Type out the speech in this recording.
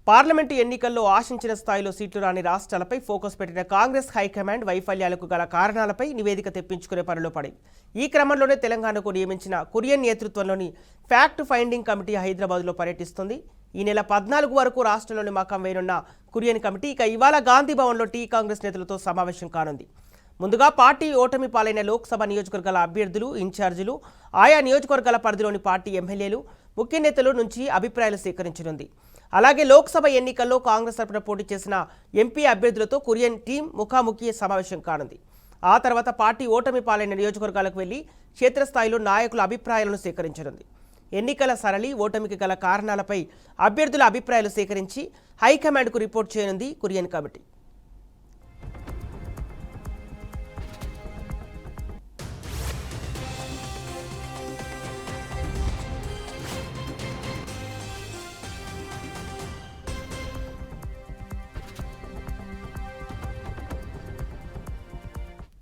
Parliament ఎన్నికల్లో ఆశించిన స్థాయిలో సీట్లు రాని రాష్ట్రాలపై ఫోకస్ పెట్టిన కాంగ్రెస్ హైకమాండ్ వైఫల్యాలకు గల కారణాలపై నివేదిక తెప్పించుకునే పనిలో పడింది. ఈ క్రమంలోనే తెలంగాణకు నియమించిన కురియన్ నేతృత్వంలోని ఫ్యాక్ట్ ఫైండింగ్ కమిటీ హైదరాబాద్లో పర్యటిస్తుంది. ఈ నెల 14 వరకు రాష్ట్రంలోని మకాం వేయనున్న కురియన్ కమిటీ ఇవాళ గాంధీ భవన్లో టీ కాంగ్రెస్ నేతలతో సమావేశం కానుంది. ముందుగా పార్టీ ఓటమి పాలైన లోక్సభ నియోజకవర్గాల అభ్యర్థులు, ఇన్ఛార్జీలు, ఆయా నియోజకవర్గాల పరిధిలోని పార్టీ ఎమ్మెల్యేలు, ముఖ్య నేతల నుంచి అభిప్రాయాలు సేకరించనుంది. అలాగే లోక్సభ ఎన్నికల్లో కాంగ్రెస్ తరపున పోటీ చేసిన ఎంపీ అభ్యర్థులతో కురియన్ టీం ముఖాముఖి సమావేశం కానుంది. ఆ తర్వాత పార్టీ ఓటమి పాలైన నియోజకవర్గాలకు వెళ్లి క్షేత్రస్థాయిలో నాయకుల అభిప్రాయాలను సేకరించనుంది. ఎన్నికల సరళి, ఓటమికి గల కారణాలపై అభ్యర్థుల అభిప్రాయాలు సేకరించి హైకమాండ్కు రిపోర్ట్ చేయనుంది కురియన్ కమిటీ.